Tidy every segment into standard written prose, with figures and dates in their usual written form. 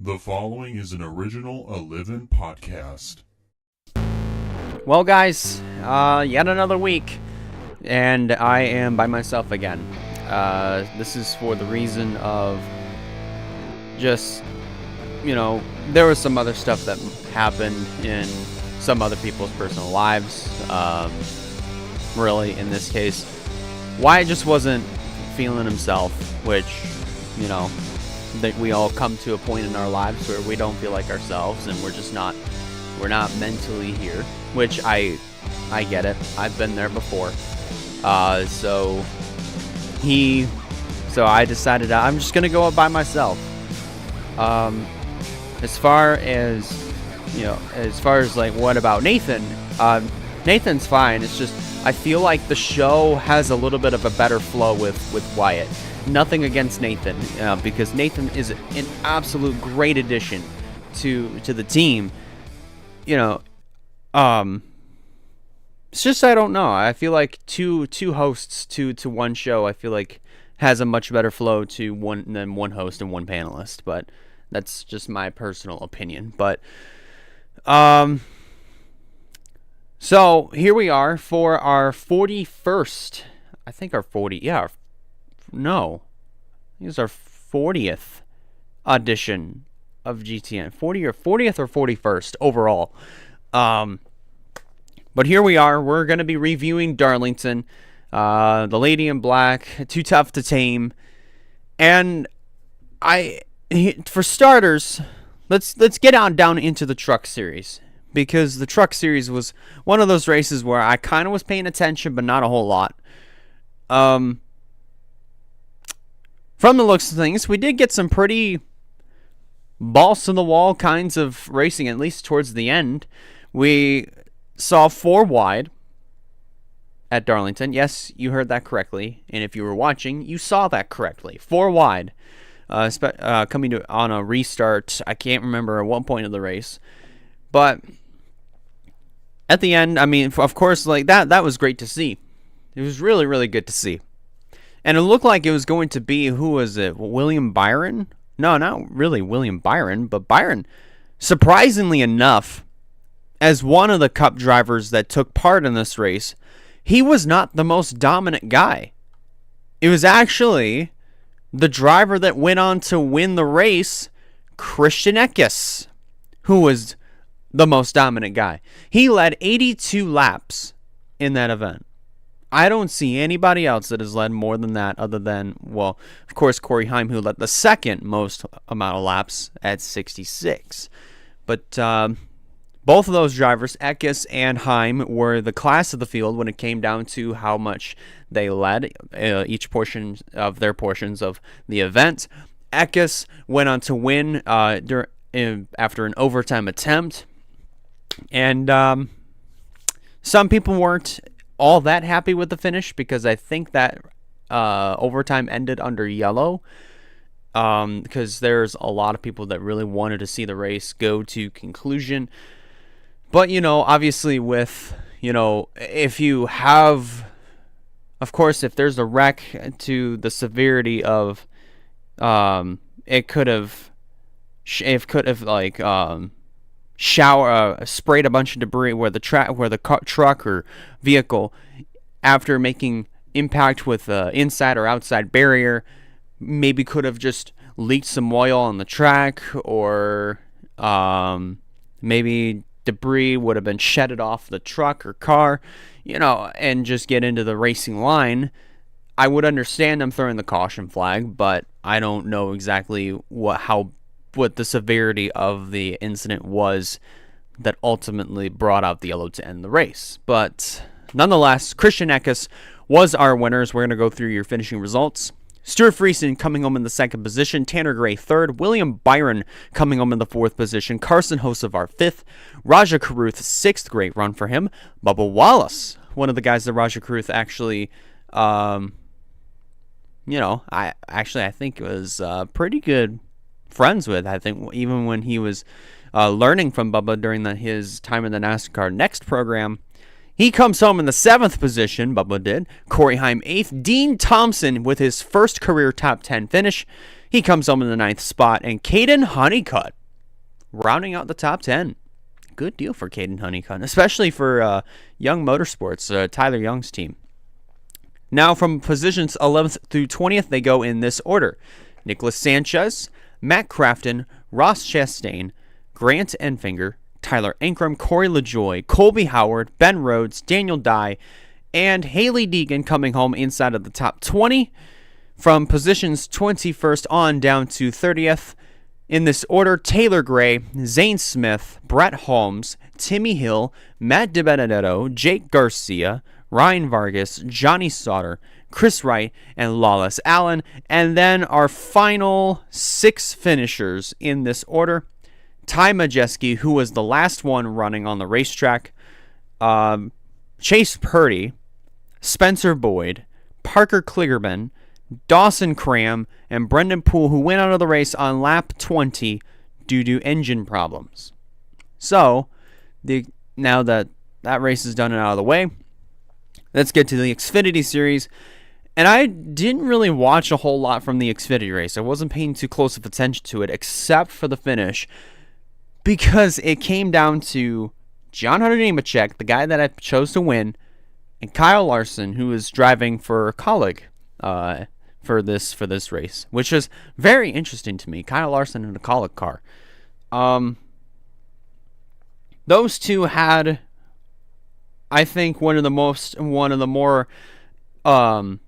The following is an original Livin' podcast. Well, guys, yet another week, and I am by myself again. This is for the reason of just, there was some other stuff that happened in some other people's personal lives. Really, in this case, Wyatt just wasn't feeling himself, which, that we all come to a point in our lives where we don't feel like ourselves, and we're not mentally here, which I get it. I've been there before. So I decided I'm just gonna go out by myself. As far as like, what about Nathan? Nathan's fine. It's just I feel like the show has a little bit of a better flow with Wyatt. Nothing against Nathan, because Nathan is an absolute great addition to the team. It's just, I don't know. I feel like two hosts to one show, I feel like has a much better flow to one host and one panelist. But that's just my personal opinion. But so here we are for our 41st. I think our 40. Yeah. No, this is our 40th edition of GTN. 40th or 41st overall. But here we are. We're going to be reviewing Darlington, the Lady in Black, Too Tough to Tame, and for starters, let's get down into the Truck Series, because the Truck Series was one of those races where I kind of was paying attention, but not a whole lot. From the looks of things, we did get some pretty balls to the wall kinds of racing, at least towards the end. We saw 4 wide at Darlington. Yes, you heard that correctly. And if you were watching, you saw that correctly. 4 wide. Coming on a restart. I can't remember at what point of the race. But at the end, I mean, of course, like that was great to see. It was really, really good to see. And it looked like it was going to be, who was it? William Byron? No, not really William Byron, but Byron, surprisingly enough, as one of the Cup drivers that took part in this race, he was not the most dominant guy. It was actually the driver that went on to win the race, Christian Eckes, who was the most dominant guy. He led 82 laps in that event. I don't see anybody else that has led more than that, other than, well, of course, Corey Heim, who led the second most amount of laps at 66. But both of those drivers, Eckes and Heim, were the class of the field when it came down to how much they led each portion of their portions of the event. Eckes went on to win after an overtime attempt. And some people weren't all that happy with the finish, because I think that overtime ended under yellow, because there's a lot of people that really wanted to see the race go to conclusion. But, obviously with, if you have, of course, if there's a wreck to the severity of, it could have sprayed a bunch of debris where the truck or vehicle, after making impact with inside or outside barrier, maybe could have just leaked some oil on the track, or maybe debris would have been shedded off the truck or car, and just get into the racing line. I would understand them throwing the caution flag, but I don't know exactly what the severity of the incident was that ultimately brought out the yellow to end the race. But nonetheless, Christian Eckes was our winners. We're going to go through your finishing results. Stuart Friesen coming home in the 2nd position, Tanner Gray 3rd, William Byron coming home in the 4th position, Carson Hocevar 5th, Raja Caruth 6th, great run for him, Bubba Wallace, one of the guys that Raja Caruth actually, I think was pretty good friends with. I think even when he was learning from Bubba during his time in the NASCAR Next program, he comes home in the 7th position, Bubba did. Corey Heim 8th. Dean Thompson with his first career top 10 finish. He comes home in the 9th spot, and Caden Honeycutt rounding out the top 10. Good deal for Caden Honeycutt, especially for Young Motorsports, Tyler Young's team. Now from positions 11th through 20th, they go in this order. Nicholas Sanchez, Matt Crafton, Ross Chastain, Grant Enfinger, Tyler Ankrum, Corey LaJoy, Colby Howard, Ben Rhodes, Daniel Dye, and Haley Deegan coming home inside of the top 20. From positions 21st on down to 30th, in this order, Taylor Gray, Zane Smith, Brett Holmes, Timmy Hill, Matt DiBenedetto, Jake Garcia, Ryan Vargas, Johnny Sauter, Chris Wright, and Lawless Allen. And then our final 6 finishers in this order. Ty Majeski, who was the last one running on the racetrack. Chase Purdy, Spencer Boyd, Parker Kligerman, Dawson Cram, and Brendan Poole, who went out of the race on lap 20 due to engine problems. So, now that race is done and out of the way, let's get to the Xfinity Series. And I didn't really watch a whole lot from the Xfinity race. I wasn't paying too close of attention to it, except for the finish, because it came down to John Hunter Nemechek, the guy that I chose to win, and Kyle Larson, who was driving for Kaulig for this race, which was very interesting to me. Kyle Larson in a Kaulig car. Those two had, I think, one of the more I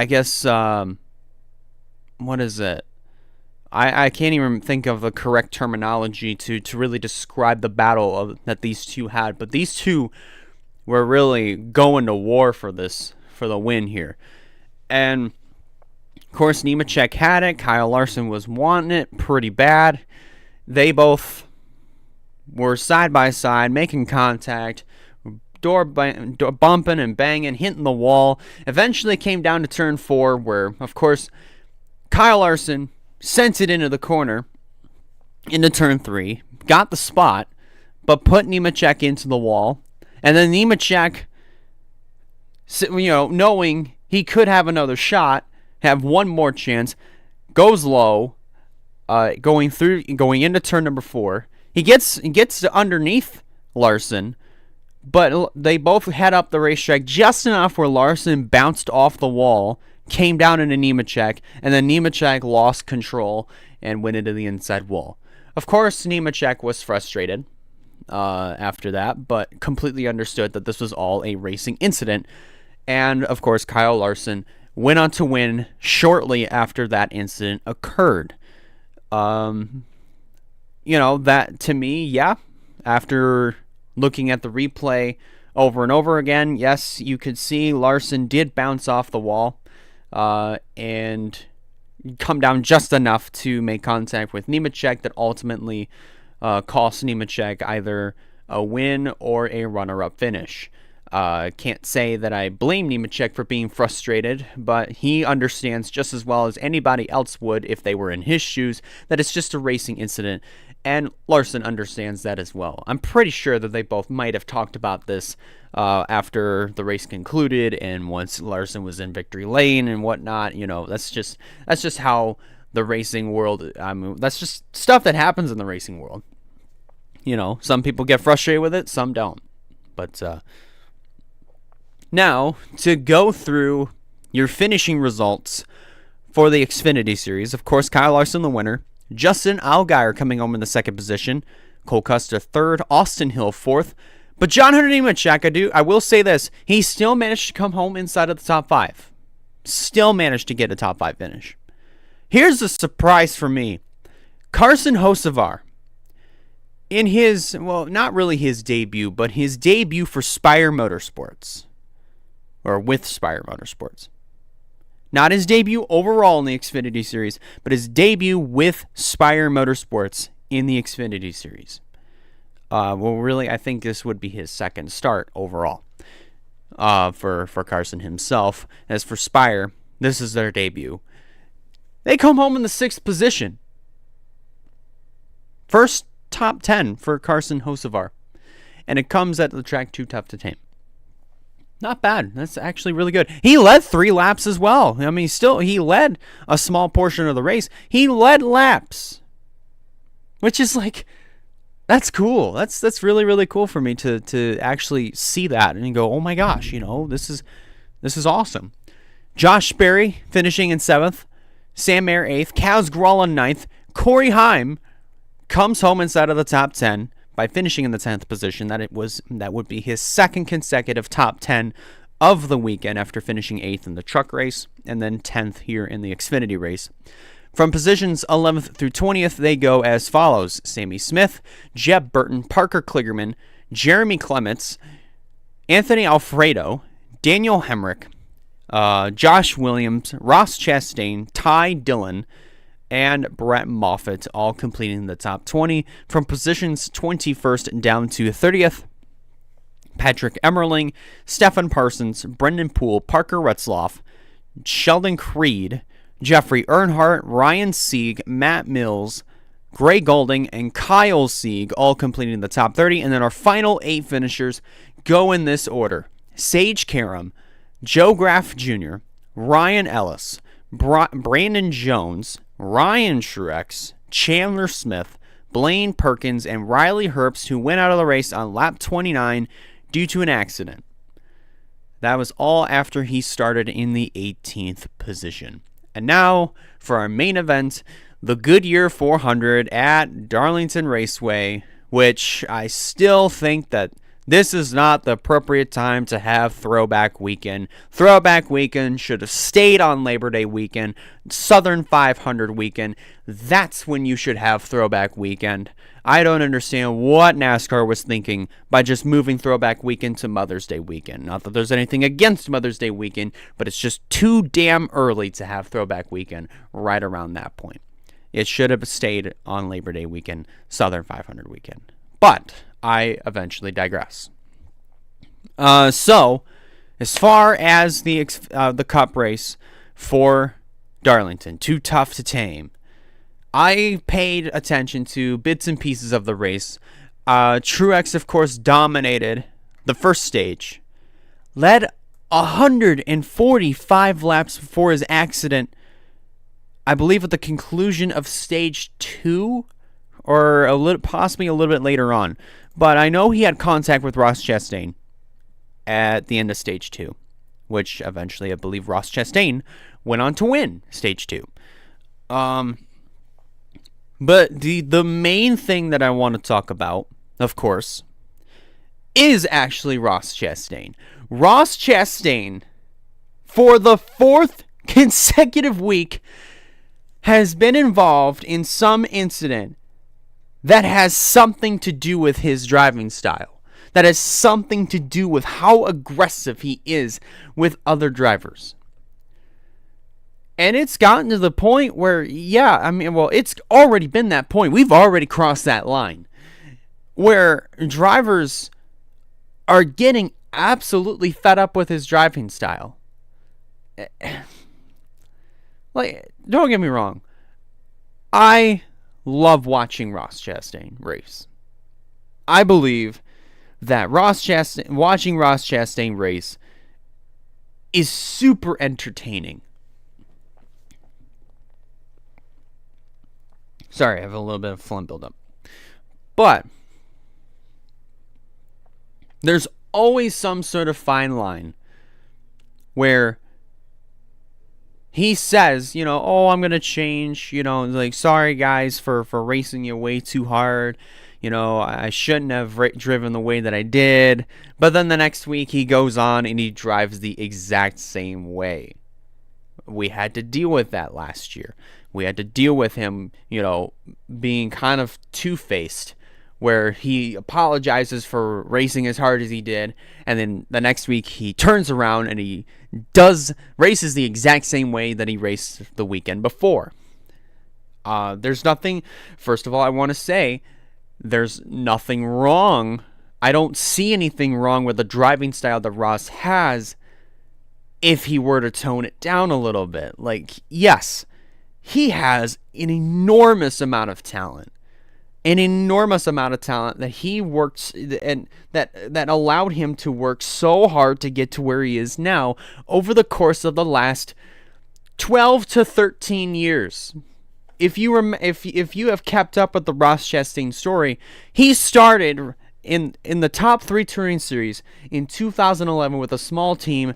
guess what is it? I can't even think of the correct terminology to really describe the battle that these two had, but these two were really going to war for the win here. And of course, Nemechek had it. Kyle Larson was wanting it pretty bad. They both were side by side, making contact, door bumping and banging, hitting the wall. Eventually came down to turn 4, where, of course, Kyle Larson sent it into the corner, into turn 3, got the spot, but put Nemechek into the wall. And then Nemechek, knowing he could have another shot, have one more chance, goes low, going into turn number 4. He gets to underneath Larson, but they both head up the racetrack just enough where Larson bounced off the wall, came down into Nemechek, and then Nemechek lost control and went into the inside wall. Of course, Nemechek was frustrated after that, but completely understood that this was all a racing incident. And, of course, Kyle Larson went on to win shortly after that incident occurred. That to me, yeah, after looking at the replay over and over again, yes, you could see Larson did bounce off the wall and come down just enough to make contact with Nemechek that ultimately cost Nemechek either a win or a runner-up finish. Can't say that I blame Nemechek for being frustrated, but he understands just as well as anybody else would if they were in his shoes that it's just a racing incident, and Larson understands that as well. I'm pretty sure that they both might have talked about this after the race concluded and once Larson was in victory lane and whatnot. That's just how the racing world, that's just stuff that happens in the racing world. Some people get frustrated with it, some don't. But now, to go through your finishing results for the Xfinity Series, of course, Kyle Larson the winner, Justin Allgaier coming home in the 2nd position, Cole Custer 3rd, Austin Hill 4th, but John Hunter Nemechek, I will say this, he still managed to come home inside of the top 5. Still managed to get a top 5 finish. Here's the surprise for me. Carson Hocevar, in his, well, not really his debut, but his debut for Spire Motorsports, or with Spire Motorsports. Not his debut overall in the Xfinity Series, but his debut with Spire Motorsports in the Xfinity Series. Really, I think this would be his second start overall for Carson himself. As for Spire, this is their debut. They come home in the 6th position. First top 10 for Carson Hocevar. And it comes at the track Too Tough to Tame. Not bad. That's actually really good. He led 3 laps as well. I mean, he led a small portion of the race. He led laps, which is like, that's cool. That's really, really cool for me to actually see that and go, oh my gosh, this is awesome. Josh Sperry finishing in 7th, Sam Mayer 8th, Kaz Grall in 9th, Corey Heim comes home inside of the top 10 by finishing in the 10th position. That would be his second consecutive top 10 of the weekend after finishing 8th in the truck race and then 10th here in the Xfinity race. From positions 11th through 20th, they go as follows: Sammy Smith, Jeb Burton, Parker Kligerman, Jeremy Clements, Anthony Alfredo, Daniel Hemrick, Josh Williams, Ross Chastain, Ty Dillon, and Brett Moffitt, all completing the top 20. From positions 21st down to 30th, Patrick Emmerling, Stefan Parsons, Brendan Poole, Parker Retzloff, Sheldon Creed, Jeffrey Earnhardt, Ryan Sieg, Matt Mills, Gray Golding, and Kyle Sieg, all completing the top 30. And then our final 8 finishers go in this order: Sage Karam, Joe Graff Jr., Ryan Ellis, Brandon Jones, Ryan Truex, Chandler Smith, Blaine Perkins, and Riley Herbst, who went out of the race on lap 29 due to an accident. That was all after he started in the 18th position. And now for our main event, the Goodyear 400 at Darlington Raceway, which I still think that this is not the appropriate time to have Throwback Weekend. Throwback Weekend should have stayed on Labor Day weekend. Southern 500 weekend. That's when you should have Throwback Weekend. I don't understand what NASCAR was thinking by just moving Throwback Weekend to Mother's Day weekend. Not that there's anything against Mother's Day weekend, but it's just too damn early to have Throwback Weekend right around that point. It should have stayed on Labor Day weekend, Southern 500 weekend. But I eventually digress. So, as far as the Cup race for Darlington, Too Tough to Tame, I paid attention to bits and pieces of the race. Truex, of course, dominated the first stage, led 145 laps before his accident, I believe at the conclusion of stage 2, or possibly a little bit later on. But I know he had contact with Ross Chastain at the end of stage 2, which eventually I believe Ross Chastain went on to win stage 2. But the main thing that I want to talk about, of course, is actually Ross Chastain. Ross Chastain, for the 4th consecutive week, has been involved in some incident that has something to do with his driving style. That has something to do with how aggressive he is with other drivers. And it's gotten to the point where, it's already been that point. We've already crossed that line where drivers are getting absolutely fed up with his driving style. Like, don't get me wrong. I love watching Ross Chastain race. I believe that watching Ross Chastain race is super entertaining. Sorry, I have a little bit of phlegm buildup. But there's always some sort of fine line where he says, I'm going to change, like, sorry guys for racing you way too hard. I shouldn't have driven the way that I did. But then the next week he goes on and he drives the exact same way. We had to deal with that last year. We had to deal with him, being kind of two-faced, where he apologizes for racing as hard as he did, and then the next week he turns around and he races the exact same way that he raced the weekend before. There's nothing, first of all, I want to say, there's nothing wrong. I don't see anything wrong with the driving style that Ross has if he were to tone it down a little bit. Like, yes, he has an enormous amount of talent. an enormous amount of talent that he worked and that allowed him to work so hard to get to where he is now over the course of the last 12 to 13 years. If you have kept up with the Ross Chastain story, he started in the top 3 touring series in 2011 with a small team.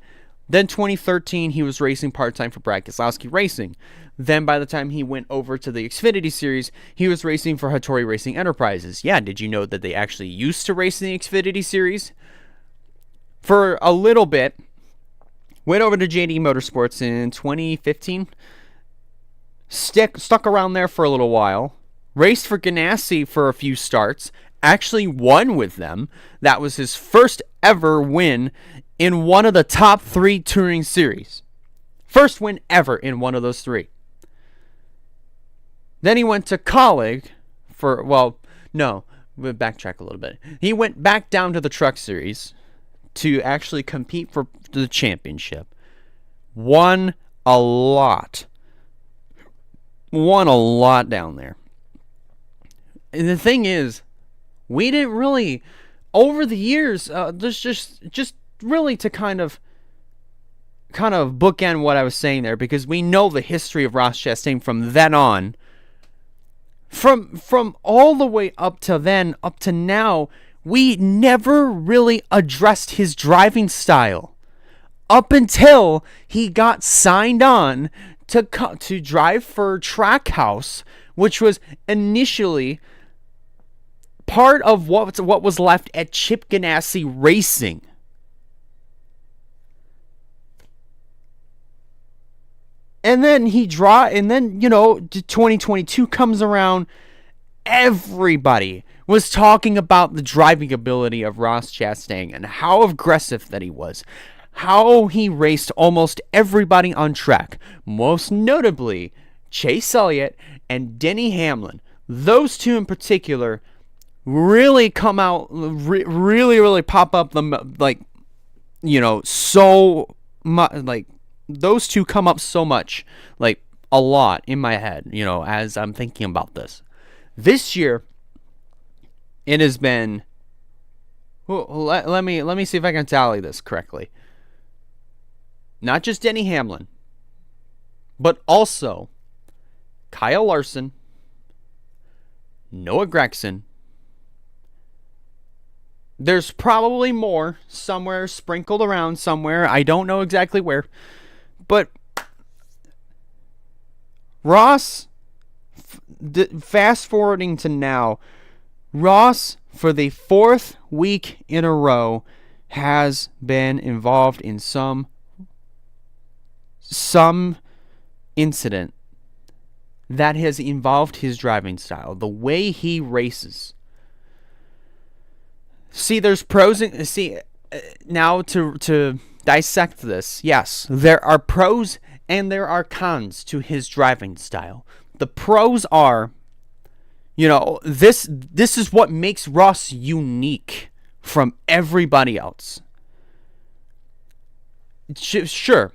Then 2013 he was racing part-time for Brad Keselowski Racing. Then by the time he went over to the Xfinity Series, he was racing for Hattori Racing Enterprises. Yeah, did you know that they actually used to race in the Xfinity Series? For a little bit, went over to JD Motorsports in 2015, stuck around there for a little while, raced for Ganassi for a few starts, actually won with them. That was his first ever win in one of the top 3 touring series. First win ever in one of those 3. Then he went to Colleague for, we'll backtrack a little bit. He went back down to the Truck Series to actually compete for the championship. Won a lot down there. And the thing is, we didn't really, over the years, there's just really to kind of bookend what I was saying there, because we know the history of Ross Chastain from then on. From all the way up to then, up to now, we never really addressed his driving style. Up until he got signed on to drive for Trackhouse, which was initially part of what was left at Chip Ganassi Racing. And then 2022 comes around. Everybody was talking about the driving ability of Ross Chastain and how aggressive that he was. How he raced almost everybody on track. Most notably, Chase Elliott and Denny Hamlin. Those 2 in particular really come out, really pop up so much, those 2 come up so much, a lot in my head, as I'm thinking about this. This year, it has been, let me see if I can tally this correctly. Not just Denny Hamlin, but also Kyle Larson, Noah Gragson. There's probably more somewhere sprinkled around somewhere. I don't know exactly where. But Ross, fast forwarding to now, Ross, for the 4th week in a row, has been involved in some incident that has involved his driving style, the way he races. See, there's pros and now to dissect this. Yes, there are pros and there are cons to his driving style. The pros are, this is what makes Ross unique from everybody else. Sure,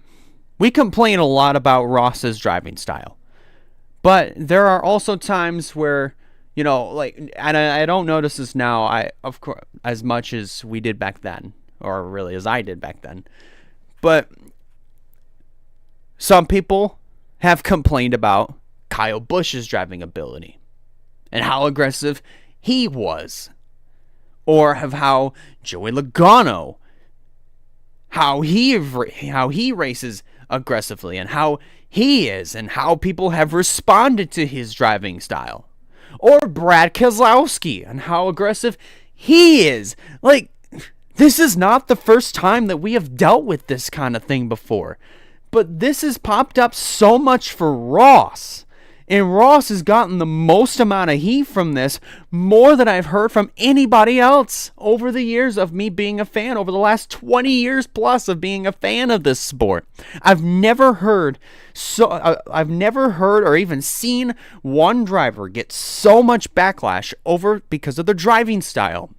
we complain a lot about Ross's driving style, but there are also times where, and I don't notice this now, of course, as much as we did back then, or really as I did back then, but some people have complained about Kyle Busch's driving ability and how aggressive he was, or of how Joey Logano, how he races aggressively and how he is, and how people have responded to his driving style, or Brad Keselowski and how aggressive he is. This is not the first time that we have dealt with this kind of thing before, but this has popped up so much for Ross. And Ross has gotten the most amount of heat from this, more than I've heard from anybody else over the years of me being a fan, over the last 20 years plus of being a fan of this sport. I've never heard or even seen one driver get so much backlash because of their driving style,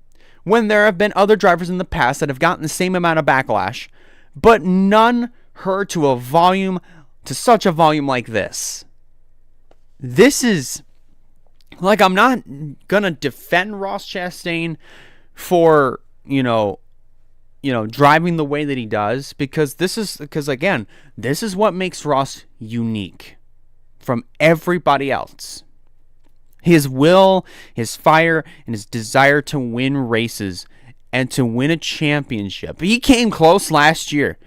when there have been other drivers in the past that have gotten the same amount of backlash, but none heard to such a volume like this. This is Like, I'm not going to defend Ross Chastain for, driving the way that he does, because again, this is what makes Ross unique from everybody else. His will, his fire, and his desire to win races and to win a championship. He came close last year.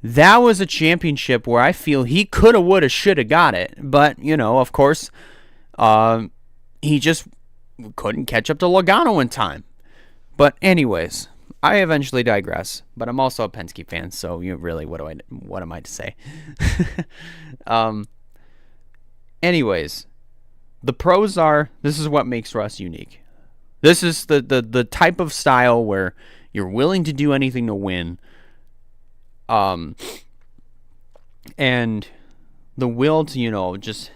That was a championship where I feel he coulda, woulda, shoulda got it. But, of course, he just couldn't catch up to Logano in time. But anyways, I eventually digress. But I'm also a Penske fan, so really, what am I to say? Anyways, the pros are, this is what makes Russ unique. This is the type of style where you're willing to do anything to win. And the will to, just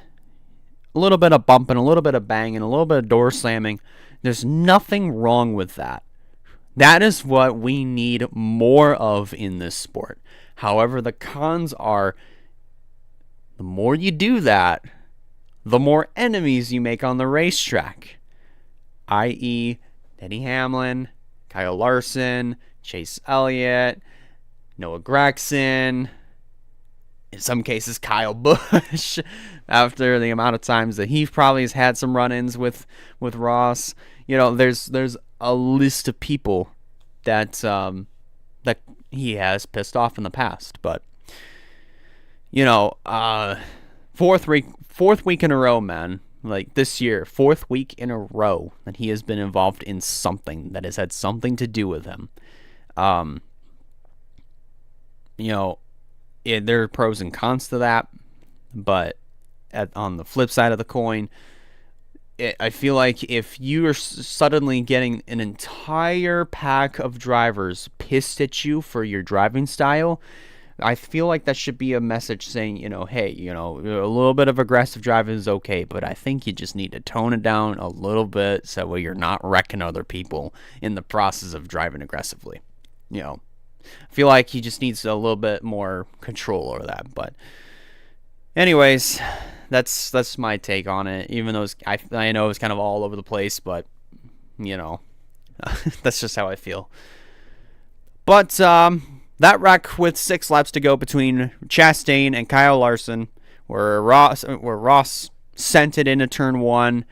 a little bit of bumping, a little bit of banging, a little bit of door slamming. There's nothing wrong with that. That is what we need more of in this sport. However, the cons are, the more you do that, the more enemies you make on the racetrack. I.e., Denny Hamlin, Kyle Larson, Chase Elliott, Noah Gragson, in some cases Kyle Busch, after the amount of times that he probably has had some run-ins with Ross. There's a list of people that he has pissed off in the past. But fourth week in a row, man. Like this year, 4th week in a row that he has been involved in something that has had something to do with him. There are pros and cons to that, but on the flip side of the coin, I feel like if you are suddenly getting an entire pack of drivers pissed at you for your driving style, I feel like that should be a message saying, hey, a little bit of aggressive driving is okay, but I think you just need to tone it down a little bit so you're not wrecking other people in the process of driving aggressively. I feel like he just needs a little bit more control over that. But anyways, that's my take on it. Even though I know it's kind of all over the place, but that's just how I feel. But that wreck with 6 laps to go between Chastain and Kyle Larson, where Ross sent it into turn 1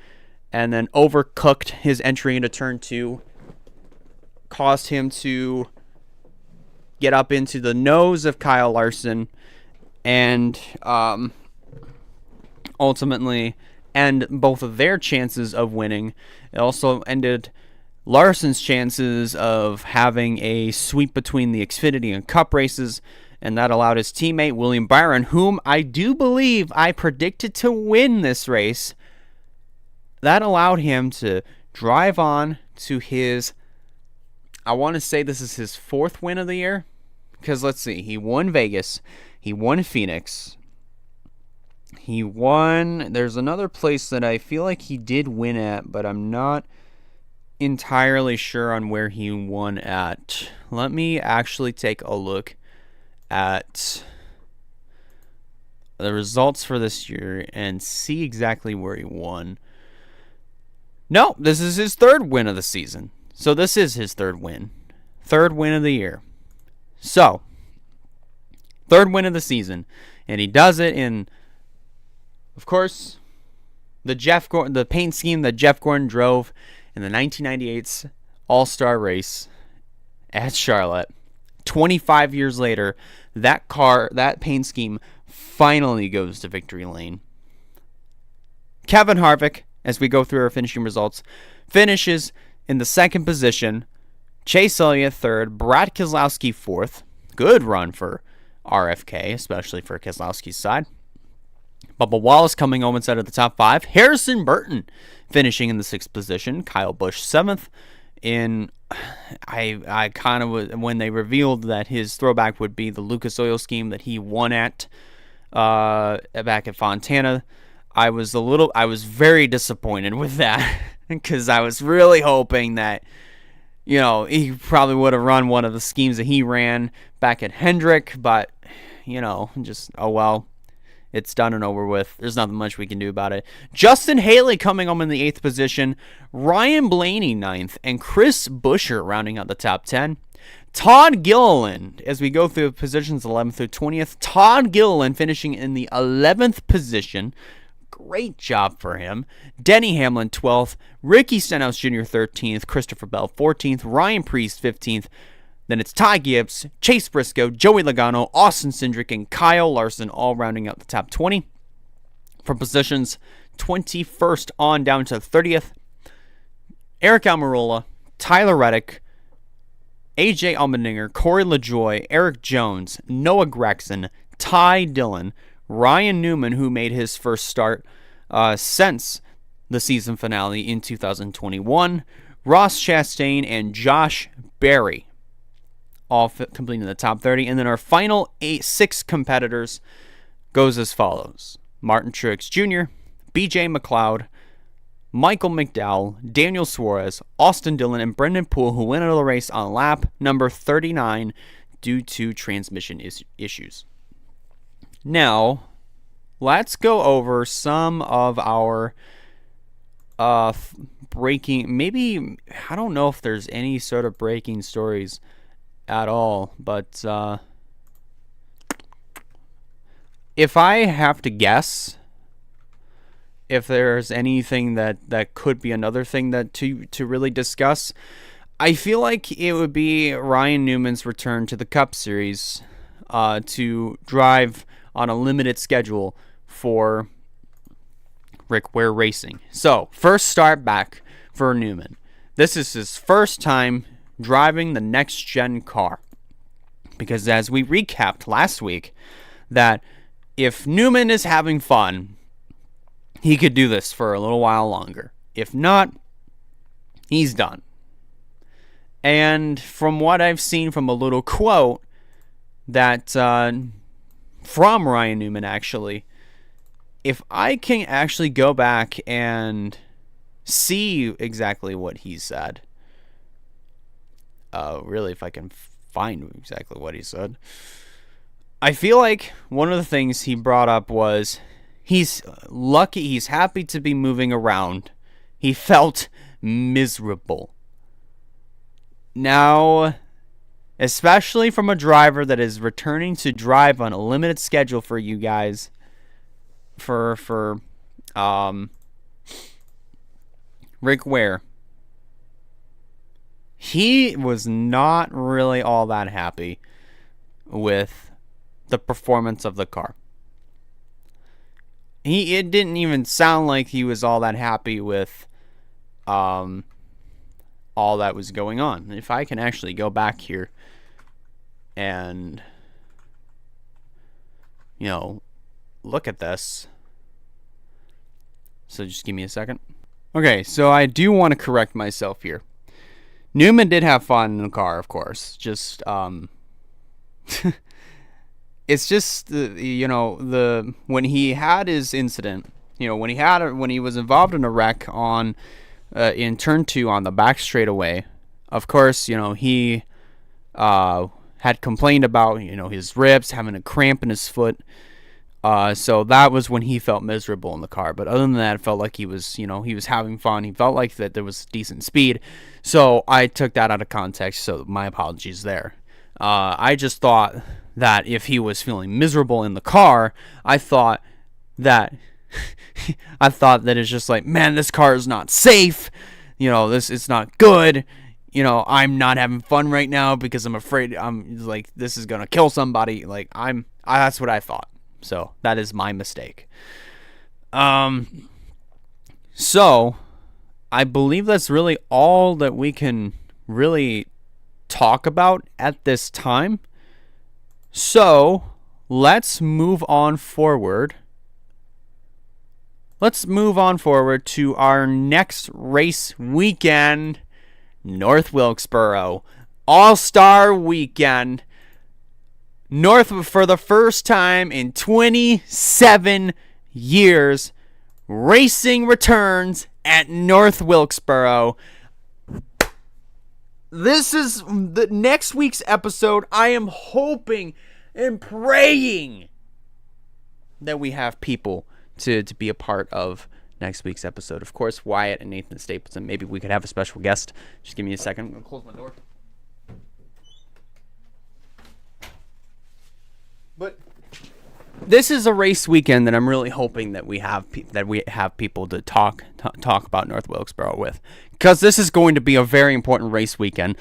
and then overcooked his entry into turn 2, caused him to get up into the nose of Kyle Larson and ultimately end both of their chances of winning. It also ended Larson's chances of having a sweep between the Xfinity and Cup races, and that allowed his teammate William Byron, whom I do believe I predicted to win this race, that allowed him to drive on to his, I want to say this is his 4th win of the year, because let's see, he won Vegas, he won Phoenix, there's another place that I feel like he did win at, but I'm not entirely sure on where he won at. Let me actually take a look at the results for this year and see exactly where he won. No, this is his 3rd win of the season. So this is his 3rd win. 3rd win of the year. So, 3rd win of the season. And he does it in, of course, the paint scheme that Jeff Gordon drove in the 1998's All-Star race at Charlotte. 25 years later, that paint scheme finally goes to victory lane. Kevin Harvick, as we go through our finishing results, finishes in the 2nd position. Chase Elliott 3rd. Brad Keselowski 4th. Good run for RFK, especially for Keselowski's side. Bubba Wallace coming home inside of the top 5. Harrison Burton finishing in the 6th position. Kyle Busch 7th. I kind of was, when they revealed that his throwback would be the Lucas Oil scheme that he won at back at Fontana, I was very disappointed with that because I was really hoping that he probably would have run one of the schemes that he ran back at Hendrick, but just oh well. It's done and over with. There's nothing much we can do about it. Justin Haley coming home in the 8th position. Ryan Blaney 9th. And Chris Buescher rounding out the top 10. Todd Gilliland, as we go through positions 11th through 20th. Todd Gilliland finishing in the 11th position. Great job for him. Denny Hamlin 12th. Ricky Stenhouse Jr. 13th. Christopher Bell 14th. Ryan Preece 15th. Then it's Ty Gibbs, Chase Briscoe, Joey Logano, Austin Cindric, and Kyle Larson all rounding out the top 20. From positions 21st on down to 30th, Eric Almirola, Tyler Reddick, AJ Allmendinger, Corey LaJoie, Eric Jones, Noah Gragson, Ty Dillon, Ryan Newman, who made his first start since the season finale in 2021, Ross Chastain, and Josh Berry, all completing the top 30. And then our final 6 competitors goes as follows. Martin Truex Jr., BJ McLeod, Michael McDowell, Daniel Suarez, Austin Dillon, and Brendan Poole, who went out of the race on lap number 39 due to transmission issues. Now, let's go over some of our breaking, maybe, I don't know if there's any sort of breaking stories at all, but if I have to guess, if there's anything that could be another thing that to really discuss, I feel like it would be Ryan Newman's return to the Cup Series to drive on a limited schedule for Rick Ware Racing. So, first start back for Newman. This is his first time driving the next-gen car. Because as we recapped last week, that if Newman is having fun, he could do this for a little while longer. If not, he's done. And from what I've seen from a little quote that from Ryan Newman, actually, if I can actually go back and see exactly what he said, really, if I can find exactly what he said, I feel like one of the things he brought up was he's lucky, he's happy to be moving around. He felt miserable. Now, especially from a driver that is returning to drive on a limited schedule for you guys, for Rick Ware, he was not really all that happy with the performance of the car. It didn't even sound like he was all that happy with all that was going on. If I can actually go back here and, look at this. So just give me a second. Okay, so I do want to correct myself here. Newman did have fun in the car, of course. Just, it's just, when he had his incident, when he was involved in a wreck on, in turn 2 on the back straightaway, of course, he, had complained about, his ribs, having a cramp in his foot. So that was when he felt miserable in the car. But other than that, it felt like he was, he was having fun. He felt like that there was decent speed. So I took that out of context. So my apologies there. I just thought that if he was feeling miserable in the car, I thought that it's just like, man, this car is not safe. It's not good. I'm not having fun right now because I'm afraid this is gonna kill somebody. That's what I thought. So that is my mistake. So I believe that's really all that we can really talk about at this time. So let's move on forward. Let's move on forward to our next race weekend, North Wilkesboro. All-Star Weekend. North, for the first time in 27 years, racing returns at North Wilkesboro. This is the next week's episode. I am hoping and praying that we have people to be a part of next week's episode. Of course, Wyatt and Nathan Stapleton. Maybe we could have a special guest. Just give me a second. I'm going to close my door. But this is a race weekend that I'm really hoping that we have people to talk about North Wilkesboro with, because this is going to be a very important race weekend.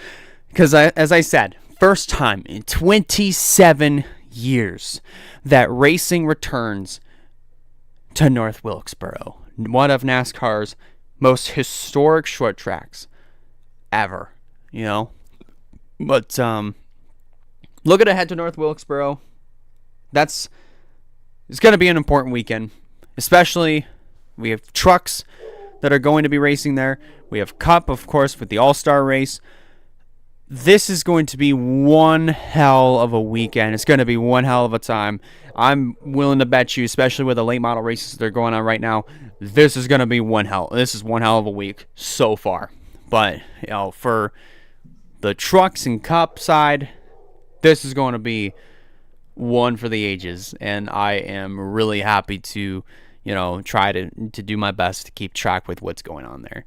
Because as I said, first time in 27 years that racing returns to North Wilkesboro, one of NASCAR's most historic short tracks ever. But looking ahead to North Wilkesboro, it's going to be an important weekend. Especially, we have trucks that are going to be racing there. We have Cup, of course, with the All-Star race. This is going to be one hell of a weekend. It's going to be one hell of a time. I'm willing to bet you, especially with the late model races that are going on right now, this is going to be one hell of a week so far. But, for the trucks and Cup side, this is going to be one for the ages, and I am really happy to try to do my best to keep track with what's going on there.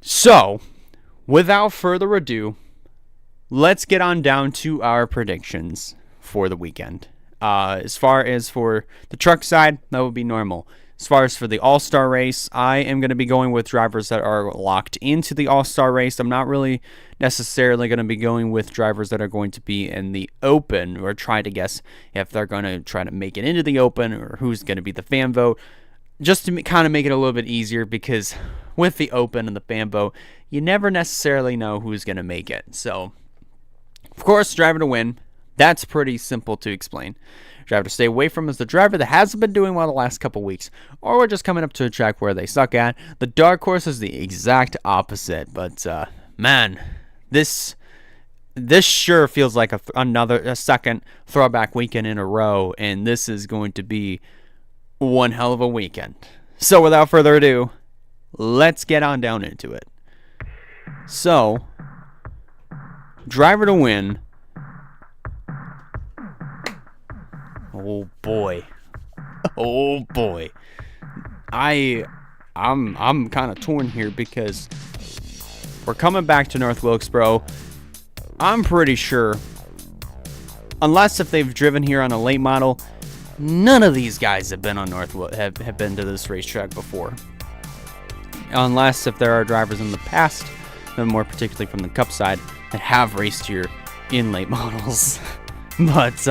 So without further ado, let's get on down to our predictions for the weekend. As far as for the truck side, that would be normal. As far as for the All-Star race, I am going to be going with drivers that are locked into the All-Star race. I'm not really necessarily going to be going with drivers that are going to be in the Open, or try to guess if they're going to try to make it into the Open, or who's going to be the fan vote. Just to kind of make it a little bit easier, because with the Open and the fan vote, you never necessarily know who's going to make it. So, of course, driver to win. That's pretty simple to explain. Driver to stay away from is the driver that hasn't been doing well the last couple weeks, or we're just coming up to a track where they suck at. The dark horse is the exact opposite, but man, this sure feels like a second throwback weekend in a row, and this is going to be one hell of a weekend. So without further ado, let's get on down into it. So, driver to win. Oh boy. I'm kind of torn here, because we're coming back to North Wilkesboro. I'm pretty sure, unless if they've driven here on a late model, none of these guys have been on have been to this racetrack before. Unless if there are drivers in the past, and more particularly from the Cup side, that have raced here in late models. But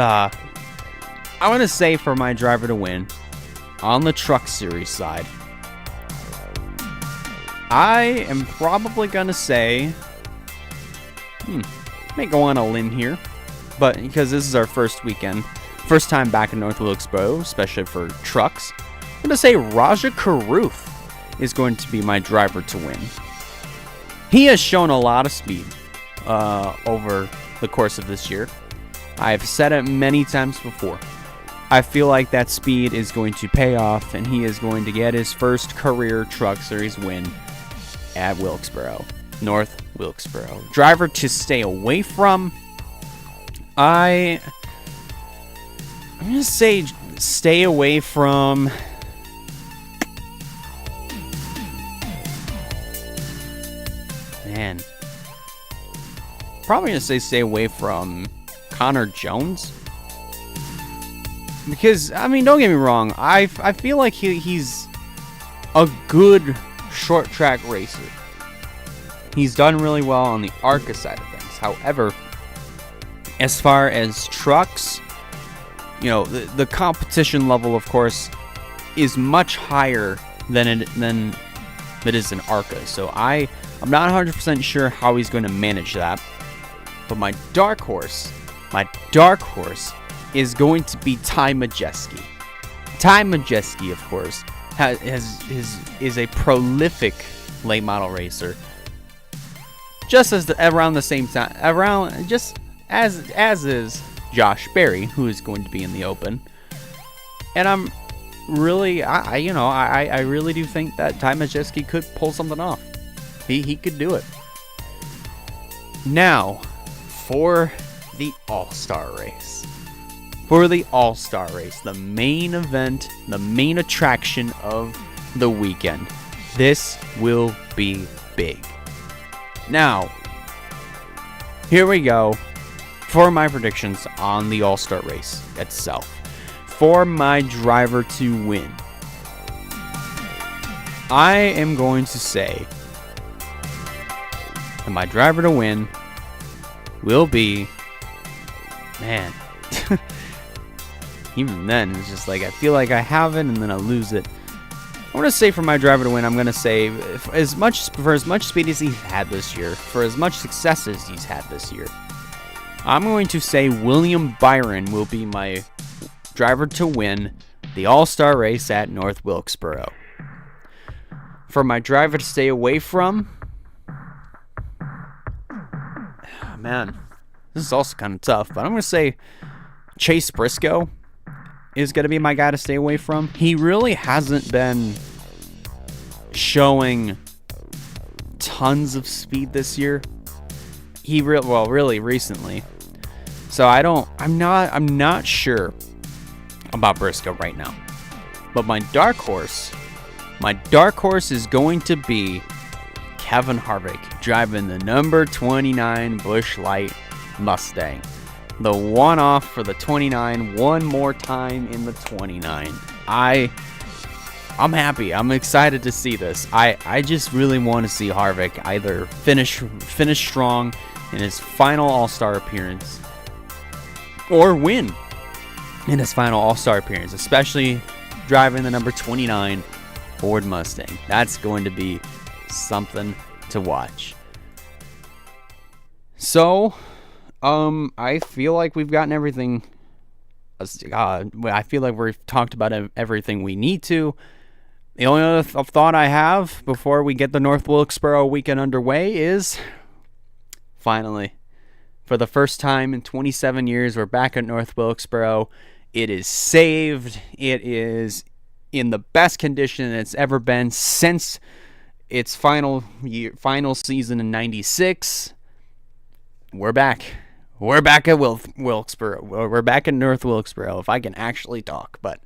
I want to say for my driver to win on the Truck Series side, I am probably going to say, may go on a limb here, but because this is our first first time back in North Wilkesboro, especially for trucks, I'm going to say Raja Karuth is going to be my driver to win. He has shown a lot of speed over the course of this year. I've said it many times before. I feel like that speed is going to pay off, and he is going to get his first career Truck Series win at Wilkesboro, North Wilkesboro. Driver to stay away from, I'm going to say stay away from, probably going to say stay away from Connor Jones. Because, I mean, don't get me wrong, I feel like he's a good short track racer. He's done really well on the ARCA side of things. However, as far as trucks, the competition level, of course, is much higher than it is in ARCA. So I'm not 100% sure how he's going to manage that. But my dark horse is going to be Ty Majeski. Ty Majeski, of course, is a prolific late model racer. Just around the same time, just as is Josh Berry, who is going to be in the Open. And I'm really, I really do think that Ty Majeski could pull something off. He could do it. Now, for the All-Star race. for the All-Star race, the main event, the main attraction of the weekend. This will be big. Now, here we go for my predictions on the All-Star race itself. For my driver to win, I am going to say that my driver to win will be, man, even then, it's just like I feel like I have it and then I lose it. I want to say for my driver to win, I'm going to say for as much speed as he's had this year, for as much success as he's had this year, I'm going to say William Byron will be my driver to win the All-Star race at North Wilkesboro. For my driver to stay away from, man, this is also kind of tough, but I'm going to say Chase Briscoe is going to be my guy to stay away from. He really hasn't been showing tons of speed this year. Really recently. So I'm not sure about Briscoe right now. But my dark horse is going to be Kevin Harvick driving the number 29 Busch Light Mustang. The one-off for the 29, one more time in the 29. I'm happy. I'm excited to see this. I just really want to see Harvick either finish strong in his final All-Star appearance or win in his final All-Star appearance, especially driving the number 29 Ford Mustang. That's going to be something to watch. So, I feel like we've gotten everything. I feel like we've talked about everything we need to. The only other thought I have before we get the North Wilkesboro weekend underway is, finally, for the first time in 27 years, we're back at North Wilkesboro. It is saved. It is in the best condition it's ever been since its final season in '96. We're back. We're back at Wilkesboro. We're back in North Wilkesboro, if I can actually talk. But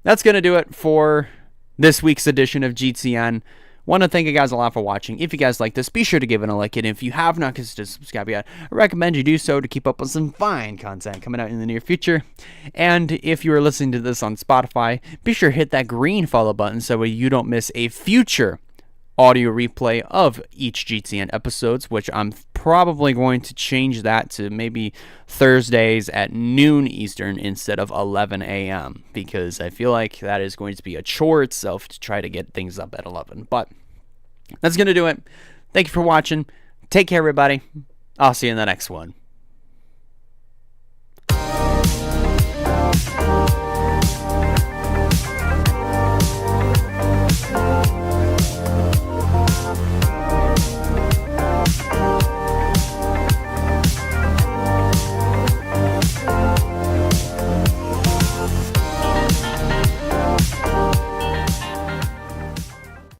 that's going to do it for this week's edition of GTN. Want to thank you guys a lot for watching. If you guys like this, be sure to give it a like. And if you have not considered subscribing yet, I recommend you do so to keep up with some fine content coming out in the near future. And if you are listening to this on Spotify, be sure to hit that green follow button so you don't miss a future audio replay of each GTN episodes, which I'm probably going to change that to maybe Thursdays at noon Eastern instead of 11 a.m. because I feel like that is going to be a chore itself to try to get things up at 11. But that's going to do it. Thank you for watching. Take care, everybody. I'll see you in the next one.